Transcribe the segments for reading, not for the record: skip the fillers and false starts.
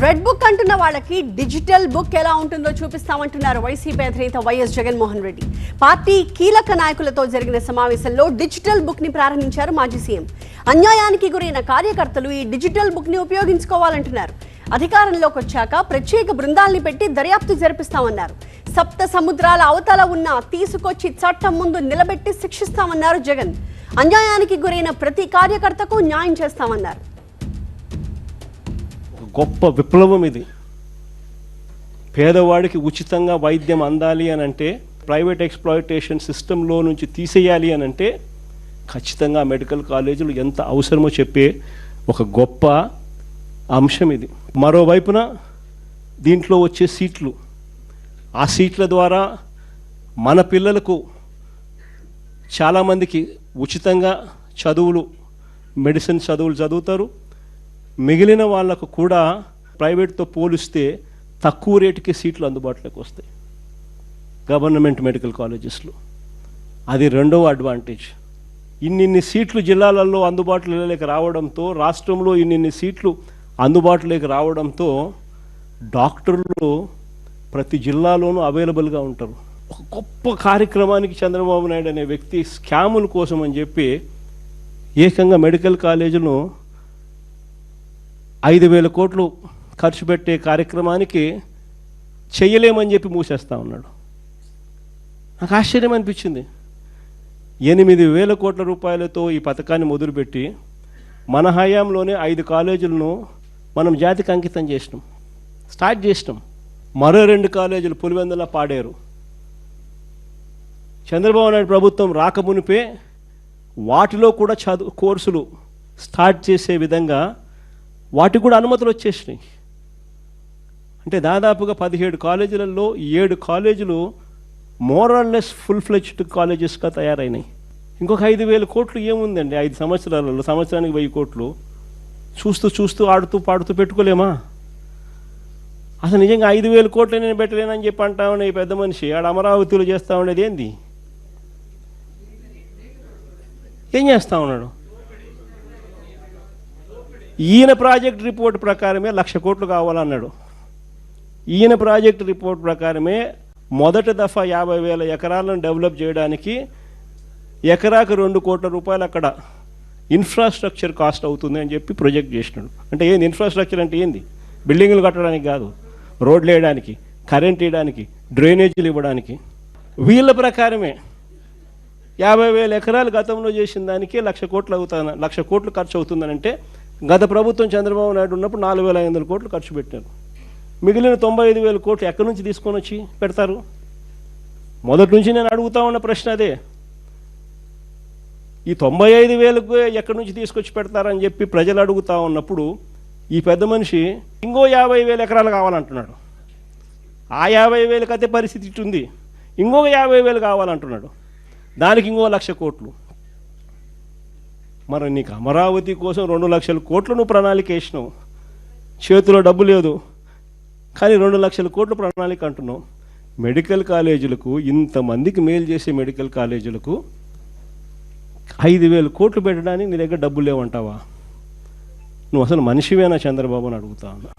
Red book అంటున్న వాళ్ళకి digital book ఎలా ఉంటుందో చూపిస్తామంటున్నారు వైసీపీ అధినేత వైఎస్ జగన్మోహన్ రెడ్డి. పార్టీ కీలక నాయకులతో జరిగిన సమావేశంలో డిజిటల్ బుక్ ని ప్రారంభించారు మాజీ సీఎం. అన్యాయానికి గురైన కార్యకర్తలు ఈ డిజిటల్ బుక్ ని ఉపయోగించుకోవాలంటున్నారు. అధికారంలోకి వచ్చాక ప్రత్యేక బృందాల్ని పెట్టి దర్యాప్తు జరిపిస్తామన్నారు. సప్త సముద్రాల అవతల ఉన్న తీసుకొచ్చి చట్టం ముందు నిలబెట్టి శిక్షిస్తామన్నారు జగన్. అన్యాయానికి గురైన ప్రతి కార్యకర్తకు న్యాయం చేస్తామన్నారు. గొప్ప విప్లవం ఇది. పేదవాడికి ఉచితంగా వైద్యం అందాలి అని అంటే, ప్రైవేట్ ఎక్స్‌ప్లాయిటేషన్ సిస్టంలో నుంచి తీసేయాలి అని అంటే ఖచ్చితంగా మెడికల్ కాలేజీలు ఎంత అవసరమో చెప్పే ఒక గొప్ప అంశం ఇది. మరోవైపున దీంట్లో వచ్చే సీట్లు, ఆ సీట్ల ద్వారా మన పిల్లలకు చాలామందికి ఉచితంగా చదువులు, మెడిసిన్ చదువులు చదువుతారు. మిగిలిన వాళ్ళకు కూడా ప్రైవేట్తో పోలిస్తే తక్కువ రేటుకి సీట్లు అందుబాటులోకి వస్తాయి గవర్నమెంట్ మెడికల్ కాలేజెస్లో. అది రెండవ అడ్వాంటేజ్. ఇన్నిన్ని సీట్లు జిల్లాలలో అందుబాటులోకి రావడంతో, రాష్ట్రంలో ఇన్నిన్ని సీట్లు అందుబాటులోకి రావడంతో డాక్టర్లు ప్రతి జిల్లాలోనూ అవైలబుల్గా ఉంటారు. ఒక గొప్ప కార్యక్రమానికి చంద్రబాబు నాయుడు అనే వ్యక్తి స్కాముల కోసం అని చెప్పి ఏకంగా మెడికల్ కాలేజీను 5,000 కోట్లు ఖర్చు పెట్టే కార్యక్రమానికి చెయ్యలేమని చెప్పి మూసేస్తా ఉన్నాడు. నాకు ఆశ్చర్యం అనిపించింది. 8,000 కోట్ల రూపాయలతో ఈ పథకాన్ని మొదలుపెట్టి మన హయాంలోనే 5 కాలేజీలను మనం జాతికి అంకితం చేసినాం, స్టార్ట్ చేసినాం. మరో 2 కాలేజీలు పులివెందుల, పాడేరు. చంద్రబాబు నాయుడు ప్రభుత్వం రాకమునిపే వాటిలో కూడా కోర్సులు స్టార్ట్ చేసే విధంగా వాటికి కూడా అనుమతులు వచ్చేసినాయి. అంటే దాదాపుగా 17 కాలేజీలలో 7 కాలేజీలు మోరల్లెస్ ఫుల్ ఫ్లెడ్జ్డ్ కాలేజెస్గా తయారైనాయి. ఇంకొక 5,000 కోట్లు ఏముందండి 5 సంవత్సరాలలో? సంవత్సరానికి 1000 కోట్లు చూస్తూ చూస్తూ ఆడుతూ పాడుతూ పెట్టుకోలేమా? అసలు నిజంగా 5,000 కోట్లు నేను పెట్టలేనని చెప్పి అంటా ఉన్న ఈ పెద్ద మనిషి ఆడ అమరావతిలో చేస్తూ ఉండేది ఏంది? ఏం చేస్తూ ఉన్నాడు? ఈయన ప్రాజెక్ట్ రిపోర్ట్ ప్రకారమే 1,00,000 కోట్లు కావాలన్నాడు. ఈయన ప్రాజెక్ట్ రిపోర్ట్ ప్రకారమే మొదటి దఫా 50,000 ఎకరాలను డెవలప్ చేయడానికి ఎకరాకు 2 కోట్ల రూపాయలు అక్కడ ఇన్ఫ్రాస్ట్రక్చర్ కాస్ట్ అవుతుంది అని చెప్పి ప్రొజెక్ట్ చేసినాడు. అంటే ఏంది ఇన్ఫ్రాస్ట్రక్చర్ అంటే? ఏంది? బిల్డింగులు కట్టడానికి కాదు, రోడ్లు వేయడానికి, కరెంట్ వేయడానికి, డ్రైనేజీలు ఇవ్వడానికి. వీళ్ళ ప్రకారమే 50,000 ఎకరాలు గతంలో చేసిన దానికి 1,00,000 కోట్లు అవుతాను, 1,00,000 కోట్లు ఖర్చు అవుతుందనంటే గత ప్రభుత్వం చంద్రబాబు నాయుడు ఉన్నప్పుడు 4,500 కోట్లు ఖర్చు పెట్టారు. మిగిలిన 95,000 కోట్లు ఎక్కడి నుంచి తీసుకొని వచ్చి పెడతారు? మొదటి నుంచి నేను అడుగుతా ఉన్న ప్రశ్న అదే. ఈ 95,000కు ఎక్కడి నుంచి తీసుకొచ్చి పెడతారని చెప్పి ప్రజలు అడుగుతూ ఉన్నప్పుడు ఈ పెద్ద మనిషి ఇంకో 50,000 ఎకరాలు కావాలంటున్నాడు. ఆ 50,000కి అదే పరిస్థితి ఇట్టుంది. ఇంకొక 50,000 కావాలంటున్నాడు. దానికి ఇంకో 1,00,000 కోట్లు. మరి నీకు అమరావతి కోసం 2,00,000 కోట్లు నువ్వు ప్రణాళిక వేసినావు. చేతిలో డబ్బు లేదు కానీ 2,00,000 కోట్ల ప్రణాళిక అంటున్నావు. మెడికల్ కాలేజీలకు, ఇంతమందికి మేలు చేసే మెడికల్ కాలేజీలకు 5,000 కోట్లు పెట్టడానికి నీ దగ్గర డబ్బులు లేవంటావా? నువ్వు అసలు మనిషివేనా చంద్రబాబు అని అడుగుతా ఉన్నా.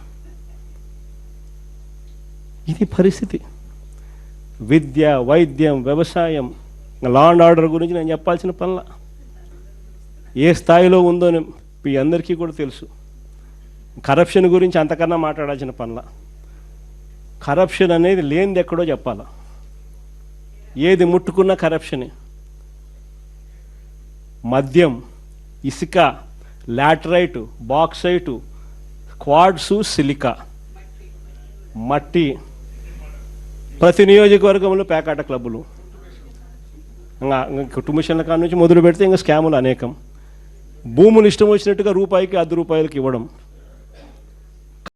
ఇది పరిస్థితి. విద్య, వైద్యం, వ్యవసాయం, లా అండ్ ఆర్డర్ గురించి నేను చెప్పాల్సిన పనుల ఏ స్థాయిలో ఉందో మీ అందరికీ కూడా తెలుసు. కరప్షన్ గురించి అంతకన్నా మాట్లాడాల్సిన పనుల. కరప్షన్ అనేది లేనిది ఎక్కడో చెప్పాలా. ఏది ముట్టుకున్నా కరప్షనే. మద్యం, ఇసుక, లాటరైటు, బాక్సైటు, క్వాడ్సు, సిలికా, మట్టి, ప్రతి నియోజకవర్గంలో పేకాట క్లబ్బులు, కుటుంబషన్ల కాడ నుంచి మొదలు పెడితే ఇంకా స్కాములు అనేకం. భూములు ఇష్టం వచ్చినట్టుగా రూపాయికి 10 రూపాయలకి ఇవ్వడం.